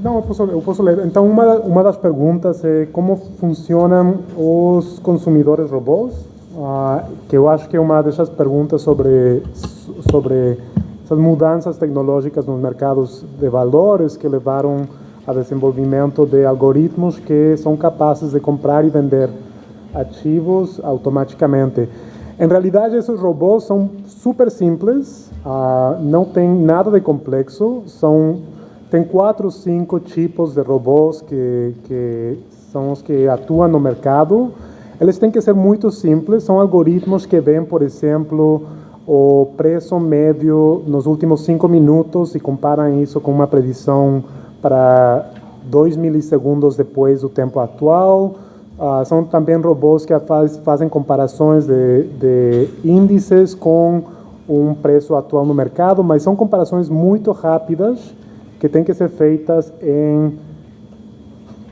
Não, eu posso ler. Então, uma das perguntas é como funcionam os consumidores robôs, que eu acho que é uma dessas perguntas sobre essas mudanças tecnológicas nos mercados de valores que levaram ao desenvolvimento de algoritmos que são capazes de comprar e vender ativos automaticamente. Em realidade, esses robôs são super simples, não tem nada de complexo, tem 4 ou 5 tipos de robôs que são os que atuam no mercado. Eles têm que ser muito simples, são algoritmos que veem, por exemplo, o preço médio nos últimos 5 minutos e comparam isso com uma predição para 2 milissegundos depois do tempo atual. São também robôs que fazem comparações de índices com um preço atual no mercado, mas são comparações muito rápidas que têm que ser feitas em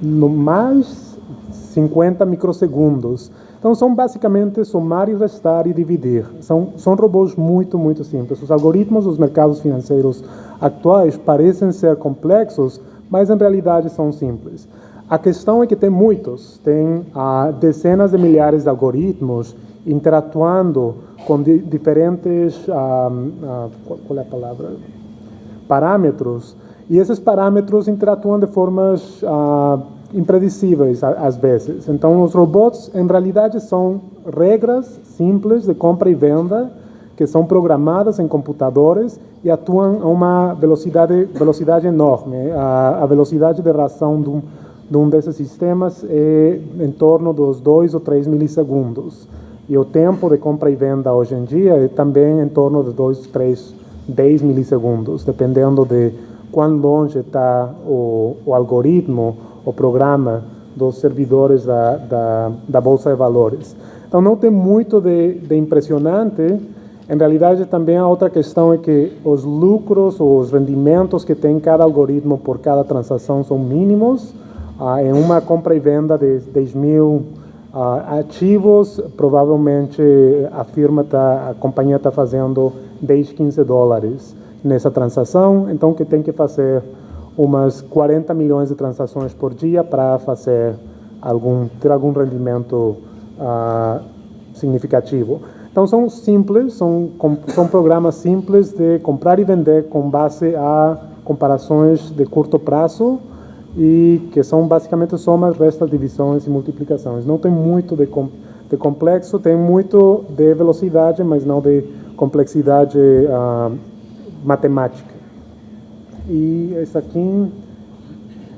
no mais 50 microsegundos. Então, são basicamente somar e restar e dividir. São robôs muito, muito simples. Os algoritmos dos mercados financeiros atuais parecem ser complexos, mas em realidade são simples. A questão é que tem muitos, tem dezenas de milhares de algoritmos interatuando com diferentes, qual é a palavra? Parâmetros, e esses parâmetros interatuam de formas impredicíveis às vezes. Então, os robôs, em realidade, são regras simples de compra e venda que são programadas em computadores e atuam a uma velocidade enorme. A velocidade de reação de um desses sistemas é em torno dos 2 ou 3 milissegundos. E o tempo de compra e venda hoje em dia é também em torno de 2, 3, 10 milissegundos, dependendo de quão longe está o algoritmo, o programa dos servidores da Bolsa de Valores. Então, não tem muito de impressionante. Em realidade, também a outra questão é que os lucros ou os rendimentos que tem cada algoritmo por cada transação são mínimos. Em uma compra e venda de 10 mil ativos, provavelmente a companhia está fazendo 10, 15 dólares nessa transação, então que tem que fazer umas 40 milhões de transações por dia para ter algum rendimento significativo. Então, são simples, são programas simples de comprar e vender com base a comparações de curto prazo e que são basicamente somas, restas, divisões e multiplicações. Não tem muito de complexo, tem muito de velocidade, mas não de complexidade matemática. E essa aqui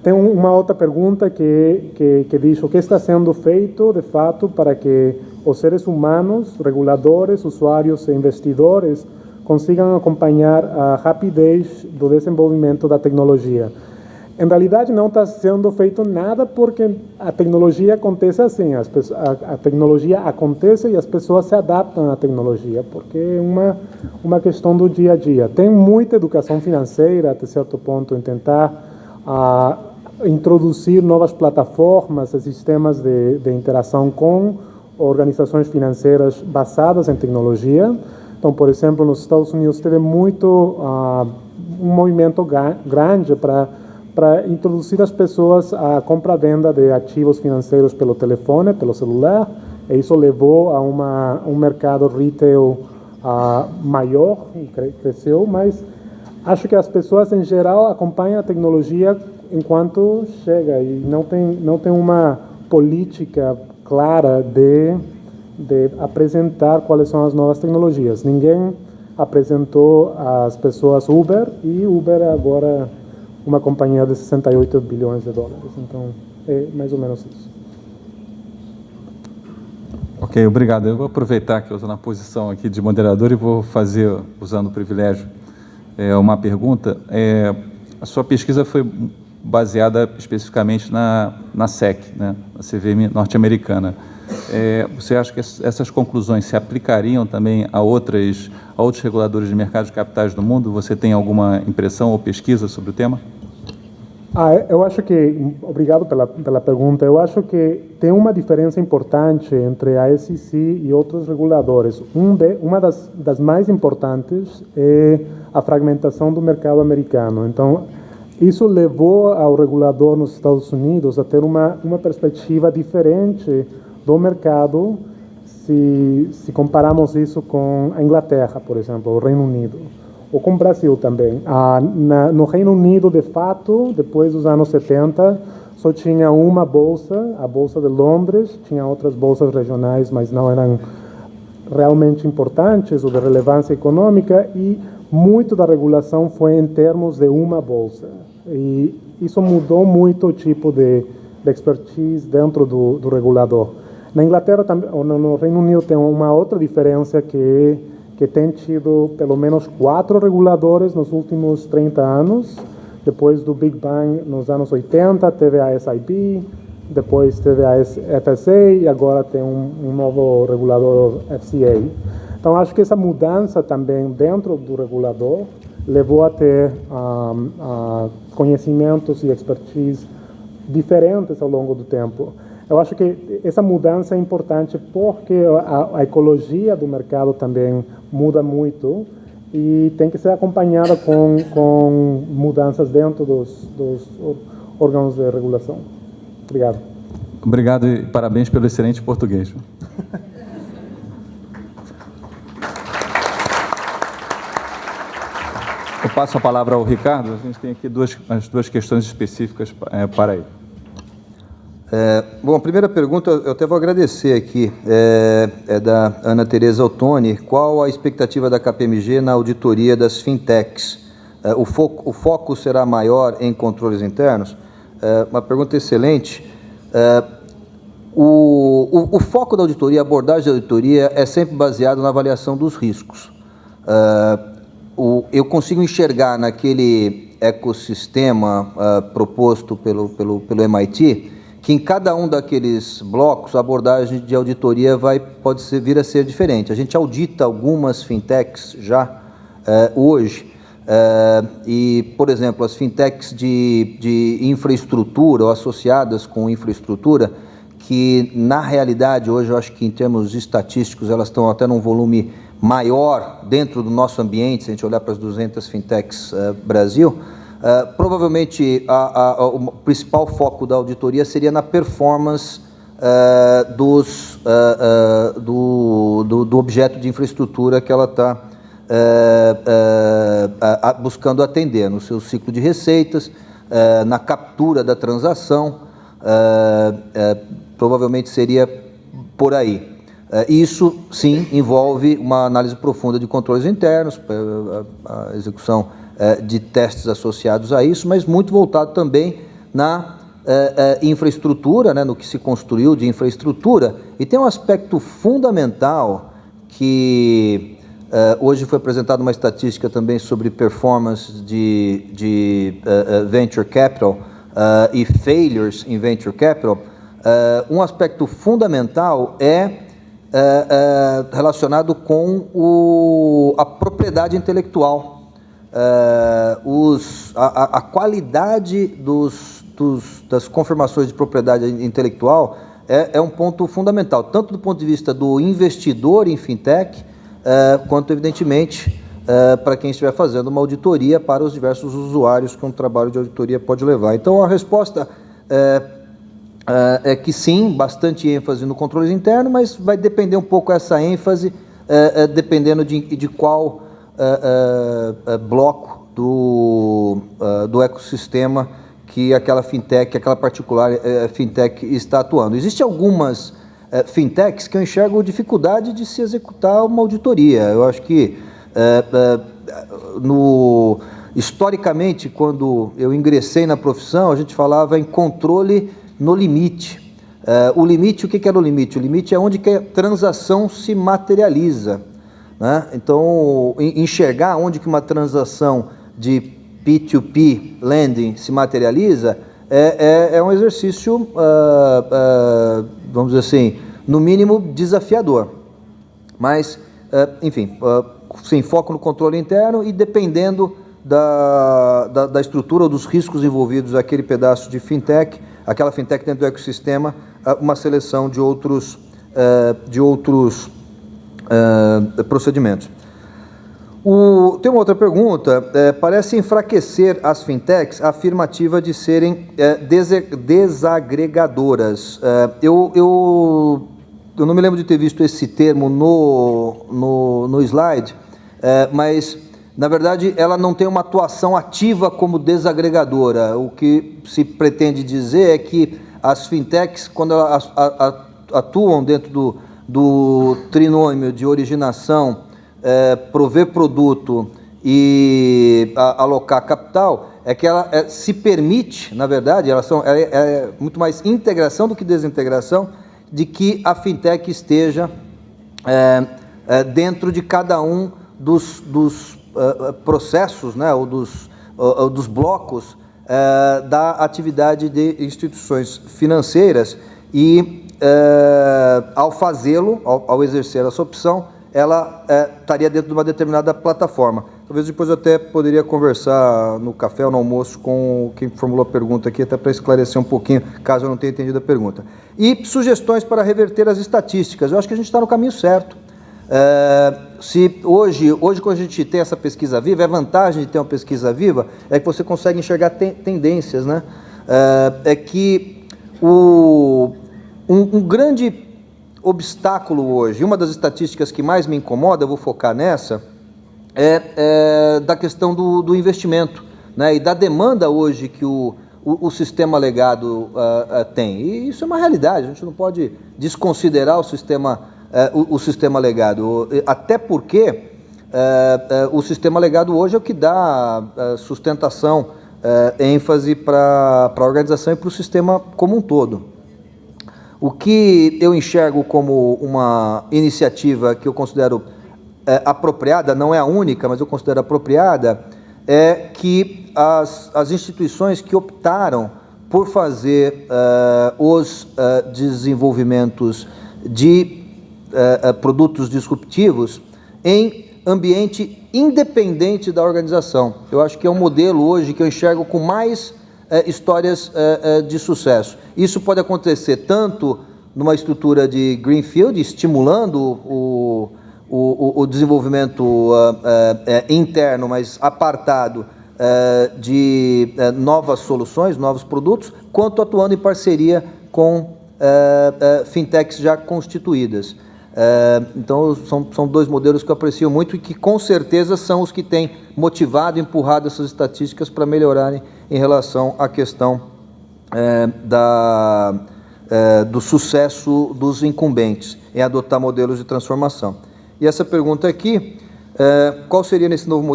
tem uma outra pergunta que diz o que está sendo feito, de fato, para que os seres humanos, reguladores, usuários e investidores consigam acompanhar a rapidez do desenvolvimento da tecnologia. Em realidade, não está sendo feito nada porque a tecnologia acontece assim. A tecnologia acontece e as pessoas se adaptam à tecnologia, porque é uma questão do dia a dia. Tem muita educação financeira, até certo ponto, em tentar introduzir novas plataformas e sistemas de interação com organizações financeiras basadas em tecnologia. Então, por exemplo, nos Estados Unidos teve um movimento grande para introduzir as pessoas à compra-venda de ativos financeiros pelo telefone, pelo celular, e isso levou a um mercado retail maior, e cresceu, mas acho que as pessoas em geral acompanham a tecnologia enquanto chega, e não tem uma política clara de apresentar quais são as novas tecnologias. Ninguém apresentou às pessoas Uber, e Uber é agora uma companhia de 68 bilhões de dólares. Então, é mais ou menos isso. Ok, obrigado. Eu vou aproveitar que eu estou na posição aqui de moderador e vou fazer, usando o privilégio, uma pergunta. A sua pesquisa foi baseada especificamente na SEC, né, na CVM norte-americana. Você acha que essas conclusões se aplicariam também a outros reguladores de mercados de capitais do mundo? Você tem alguma impressão ou pesquisa sobre o tema? Eu acho que, obrigado pela pergunta, eu acho que tem uma diferença importante entre a SEC e outros reguladores. Uma das mais importantes é a fragmentação do mercado americano. Então, isso levou ao regulador nos Estados Unidos a ter uma perspectiva diferente do mercado se comparamos isso com a Inglaterra, por exemplo, o Reino Unido, ou com o Brasil também. No Reino Unido, de fato, depois dos anos 70, só tinha uma bolsa, a Bolsa de Londres, tinha outras bolsas regionais, mas não eram realmente importantes ou de relevância econômica, e muito da regulação foi em termos de uma bolsa. E isso mudou muito o tipo de expertise dentro do regulador. Na Inglaterra, ou no Reino Unido, tem uma outra diferença que tem tido pelo menos 4 reguladores nos últimos 30 anos. Depois do Big Bang, nos anos 80, teve a SIB, depois teve a FSA e agora tem um novo regulador, FCA. Então, acho que essa mudança também dentro do regulador levou a ter conhecimentos e expertise diferentes ao longo do tempo. Eu acho que essa mudança é importante porque a ecologia do mercado também muda muito e tem que ser acompanhada com mudanças dentro dos órgãos de regulação. Obrigado. Obrigado e parabéns pelo excelente português. Eu passo a palavra ao Ricardo. A gente tem aqui as duas questões específicas para ele. Bom, a primeira pergunta, eu até vou agradecer aqui, é da Ana Tereza Ottoni. Qual a expectativa da KPMG na auditoria das fintechs? O foco será maior em controles internos? Uma pergunta excelente. O foco da auditoria, a abordagem da auditoria é sempre baseado na avaliação dos riscos. Eu consigo enxergar naquele ecossistema proposto pelo MIT que em cada um daqueles blocos a abordagem de auditoria pode vir a ser diferente. A gente audita algumas fintechs já hoje, e, por exemplo, as fintechs de infraestrutura ou associadas com infraestrutura, que na realidade hoje eu acho que em termos estatísticos elas estão até num volume maior dentro do nosso ambiente, se a gente olhar para as 200 fintechs Brasil. Provavelmente o principal foco da auditoria seria na performance do objeto de infraestrutura que ela está buscando atender, no seu ciclo de receitas, na captura da transação, provavelmente seria por aí. Isso, sim, envolve uma análise profunda de controles internos, a execução de testes associados a isso, mas muito voltado também na infraestrutura, né, no que se construiu de infraestrutura. E tem um aspecto fundamental que hoje foi apresentada uma estatística também sobre performance de venture capital e failures em venture capital. Um aspecto fundamental relacionado com a propriedade intelectual. A qualidade das confirmações de propriedade intelectual é um ponto fundamental, tanto do ponto de vista do investidor em fintech, quanto, evidentemente, para quem estiver fazendo uma auditoria para os diversos usuários que um trabalho de auditoria pode levar. Então, a resposta é que sim, bastante ênfase no controle interno, mas vai depender um pouco essa ênfase, dependendo de qual bloco do ecossistema que aquela fintech, aquela particular fintech está atuando. Existem algumas fintechs que eu enxergo dificuldade de se executar uma auditoria. Eu acho que, historicamente, quando eu ingressei na profissão, a gente falava em controle no limite. O limite, o que era o limite? O limite é onde que a transação se materializa. Né? Então, enxergar onde que uma transação de P2P lending se materializa é um exercício, vamos dizer assim, no mínimo desafiador. Mas, enfim, sem foco no controle interno e dependendo da estrutura ou dos riscos envolvidos naquele pedaço de fintech, aquela fintech dentro do ecossistema, uma seleção de outros procedimentos. Tem uma outra pergunta. Parece enfraquecer as fintechs a afirmativa de serem desagregadoras. Eu não me lembro de ter visto esse termo no slide, mas, na verdade, ela não tem uma atuação ativa como desagregadora. O que se pretende dizer é que as fintechs, quando elas atuam dentro do trinômio de originação, prover produto e alocar capital, é que ela se permite, na verdade, é muito mais integração do que desintegração, de que a fintech esteja dentro de cada um dos processos, né, ou dos blocos da atividade de instituições financeiras e, ao fazê-lo, ao exercer essa opção, ela estaria dentro de uma determinada plataforma. Talvez depois eu até poderia conversar no café ou no almoço com quem formulou a pergunta aqui, até para esclarecer um pouquinho, caso eu não tenha entendido a pergunta. E sugestões para reverter as estatísticas. Eu acho que a gente está no caminho certo. Se hoje, quando a gente tem essa pesquisa viva, a vantagem de ter uma pesquisa viva é que você consegue enxergar tendências, né? É que um grande obstáculo hoje, uma das estatísticas que mais me incomoda, eu vou focar nessa, é da questão do investimento, né, e da demanda hoje que o sistema legado tem. E isso é uma realidade, a gente não pode desconsiderar o sistema legado, até porque o sistema legado hoje é o que dá sustentação, ênfase para a organização e para o sistema como um todo. O que eu enxergo como uma iniciativa que eu considero apropriada, não é a única, mas eu considero apropriada, é que as instituições que optaram por fazer os desenvolvimentos de produtos disruptivos em ambiente independente da organização. Eu acho que é um modelo hoje que eu enxergo com mais histórias de sucesso. Isso pode acontecer tanto numa estrutura de greenfield, estimulando o desenvolvimento interno, mas apartado de novas soluções, novos produtos, quanto atuando em parceria com fintechs já constituídas. Então, são dois modelos que eu aprecio muito e que, com certeza, são os que têm motivado e empurrado essas estatísticas para melhorarem em relação à questão do sucesso dos incumbentes em adotar modelos de transformação. E essa pergunta aqui, qual seria esse novo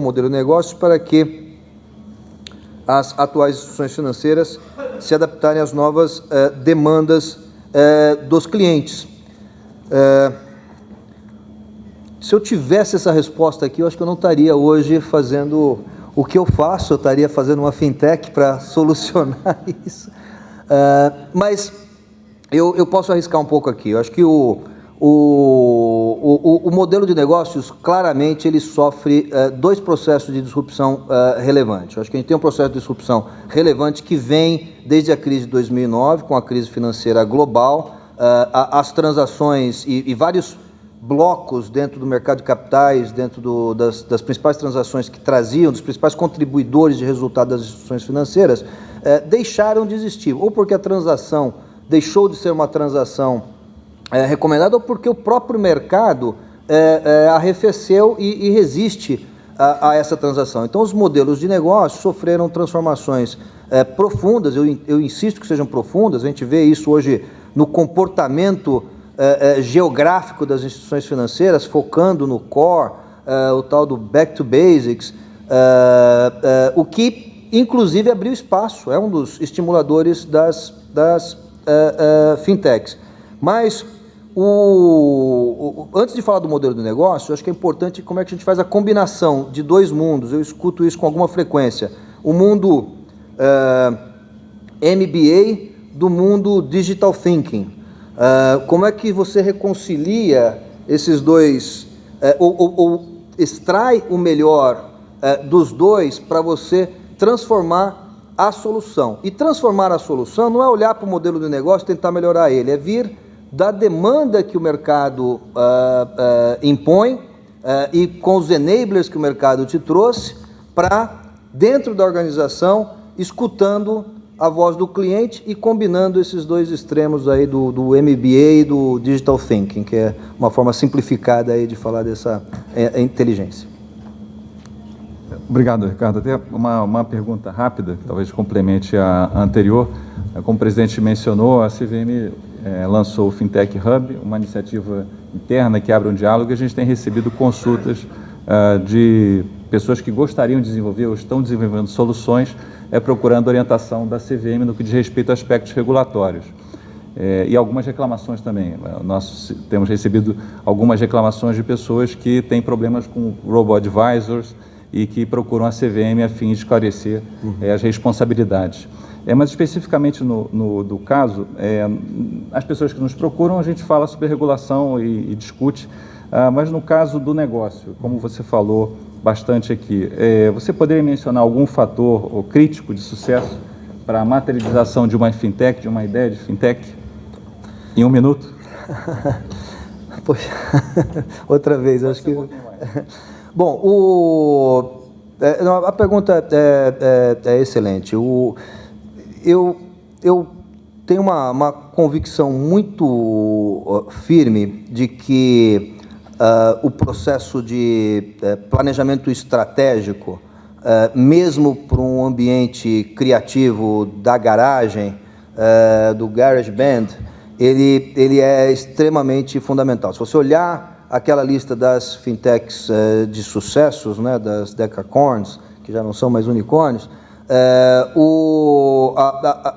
modelo de negócio para que as atuais instituições financeiras se adaptarem às novas demandas dos clientes? Se eu tivesse essa resposta aqui, eu acho que eu não estaria hoje fazendo o que eu faço, eu estaria fazendo uma fintech para solucionar isso. Mas eu posso arriscar um pouco aqui. Eu acho que o modelo de negócios, claramente, ele sofre dois processos de disrupção relevantes. Eu acho que a gente tem um processo de disrupção relevante que vem desde a crise de 2009, com a crise financeira global, as transações e vários blocos dentro do mercado de capitais, dentro das principais transações que traziam, dos principais contribuidores de resultado das instituições financeiras, deixaram de existir, ou porque a transação deixou de ser uma transação recomendada, ou porque o próprio mercado arrefeceu e resiste a essa transação. Então, os modelos de negócio sofreram transformações profundas, eu insisto que sejam profundas, a gente vê isso hoje no comportamento geográfico das instituições financeiras, focando no core, o tal do back to basics, o que inclusive abriu espaço, é um dos estimuladores das fintechs. Mas, antes de falar do modelo de negócio, eu acho que é importante como é que a gente faz a combinação de dois mundos. Eu escuto isso com alguma frequência. O mundo MBA do mundo digital thinking. Como é que você reconcilia esses dois, ou extrai o melhor dos dois para você transformar a solução? E transformar a solução não é olhar para o modelo de negócio e tentar melhorar ele, é vir da demanda que o mercado impõe e com os enablers que o mercado te trouxe, para dentro da organização, escutando a voz do cliente e combinando esses dois extremos aí do MBA e do Digital Thinking, que é uma forma simplificada aí de falar dessa inteligência. Obrigado, Ricardo. Até uma pergunta rápida, que talvez complemente a anterior. Como o presidente mencionou, a CVM lançou o Fintech Hub, uma iniciativa interna que abre um diálogo, e a gente tem recebido consultas de pessoas que gostariam de desenvolver ou estão desenvolvendo soluções, procurando orientação da CVM no que diz respeito a aspectos regulatórios. E algumas reclamações também. Nós temos recebido algumas reclamações de pessoas que têm problemas com robo-advisors e que procuram a CVM a fim de esclarecer as responsabilidades. Mas especificamente do caso, as pessoas que nos procuram, a gente fala sobre regulação e discute, mas no caso do negócio, como você falou bastante aqui, você poderia mencionar algum fator crítico de sucesso para a materialização de uma fintech, de uma ideia de fintech, em 1 minuto? Poxa, outra vez, acho que... Bom, a pergunta é excelente. Eu tenho uma convicção muito firme de que o processo de planejamento estratégico, mesmo para um ambiente criativo da garagem, do GarageBand, ele é extremamente fundamental. Se você olhar aquela lista das fintechs de sucessos, né, das decacorns, que já não são mais unicórnios,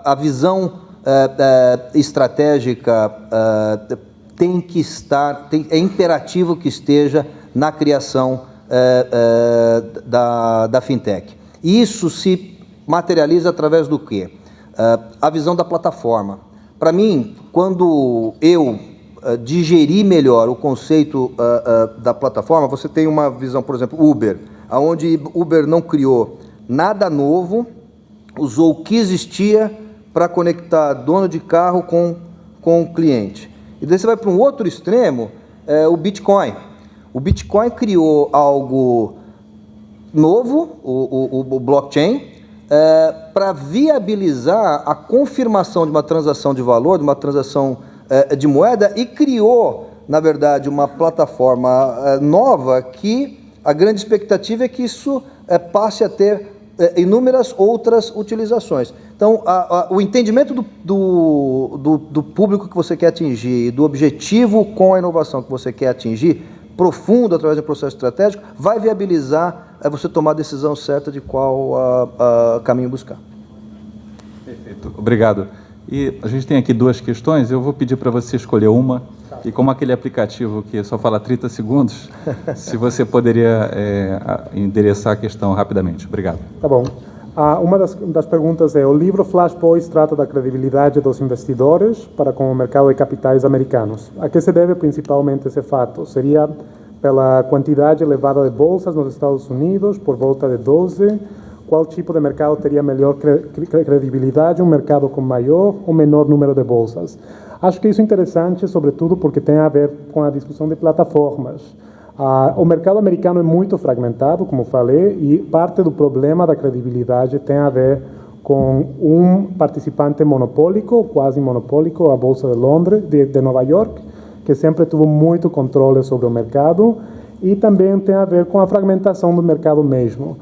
a visão estratégica tem que estar, é imperativo que esteja na criação da fintech. E isso se materializa através do quê? A visão da plataforma. Para mim, quando eu digerir melhor o conceito da plataforma, você tem uma visão, por exemplo, Uber, onde Uber não criou nada novo, usou o que existia para conectar dono de carro com o cliente. E daí você vai para um outro extremo, o Bitcoin. O Bitcoin criou algo novo, o blockchain, para viabilizar a confirmação de uma transação de valor, de uma transação de moeda, e criou, na verdade, uma plataforma nova que a grande expectativa é que isso passe a ter inúmeras outras utilizações. Então, o entendimento do público que você quer atingir, do objetivo com a inovação que você quer atingir, profundo através do processo estratégico, vai viabilizar você tomar a decisão certa de qual caminho buscar. Perfeito, obrigado. E a gente tem aqui 2 questões, eu vou pedir para você escolher uma, e como aquele aplicativo que só fala 30 segundos, se você poderia endereçar a questão rapidamente. Obrigado. Tá bom. Uma das perguntas é: o livro Flash Boys trata da credibilidade dos investidores para com o mercado de capitais americanos. A que se deve principalmente esse fato? Seria pela quantidade elevada de bolsas nos Estados Unidos, por volta de 12? Qual tipo de mercado teria melhor credibilidade? Um mercado com maior ou menor número de bolsas? Acho que isso é interessante, sobretudo porque tem a ver com a discussão de plataformas. O mercado americano é muito fragmentado, como falei, e parte do problema da credibilidade tem a ver com um participante monopólico, quase monopólico, a Bolsa de Londres, de Nova York, que sempre teve muito controle sobre o mercado, e também tem a ver com a fragmentação do mercado mesmo.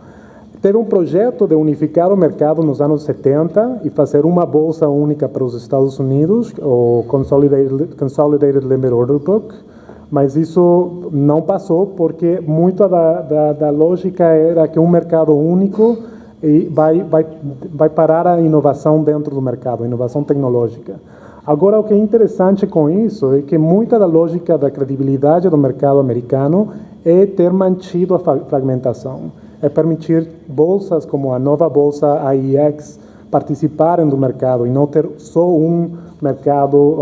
Teve um projeto de unificar o mercado nos anos 70 e fazer uma bolsa única para os Estados Unidos, o Consolidated Limit Order Book, mas isso não passou porque muito da lógica era que um mercado único vai parar a inovação dentro do mercado, a inovação tecnológica. Agora, o que é interessante com isso é que muita da lógica da credibilidade do mercado americano é ter mantido a fragmentação, é permitir bolsas como a nova bolsa AIX participarem do mercado e não ter só um mercado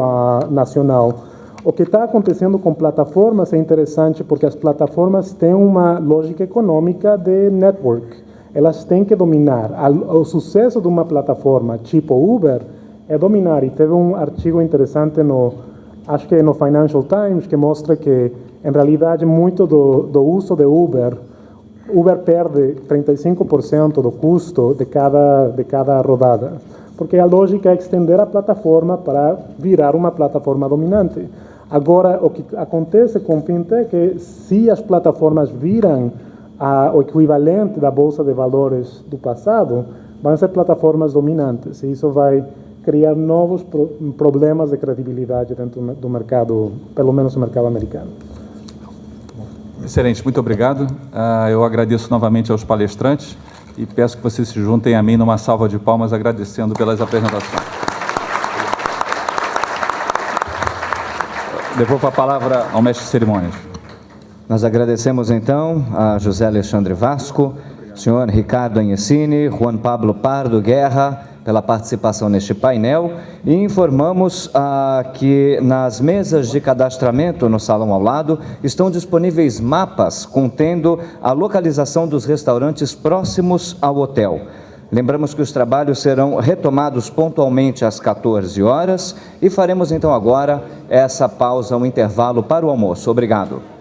nacional. O que está acontecendo com plataformas é interessante porque as plataformas têm uma lógica econômica de network. Elas têm que dominar. O sucesso de uma plataforma tipo Uber é dominar. E teve um artigo interessante no acho que no Financial Times, que mostra que, em realidade, muito do uso de Uber perde 35% do custo de cada rodada, porque a lógica é extender a plataforma para virar uma plataforma dominante. Agora, o que acontece com o fintech é que se as plataformas viram o equivalente da Bolsa de Valores do passado, vão ser plataformas dominantes, e isso vai criar novos problemas de credibilidade dentro do mercado, pelo menos no mercado americano. Excelente, muito obrigado. Eu agradeço novamente aos palestrantes e peço que vocês se juntem a mim numa salva de palmas, agradecendo pelas apresentações. Devolvo a palavra ao mestre de cerimônias. Nós agradecemos então a José Alexandre Vasco, senhor Ricardo Agnesini, Juan Pablo Pardo Guerra, pela participação neste painel, e informamos que nas mesas de cadastramento no salão ao lado estão disponíveis mapas contendo a localização dos restaurantes próximos ao hotel. Lembramos que os trabalhos serão retomados pontualmente às 14 horas e faremos então agora essa pausa, um intervalo para o almoço. Obrigado.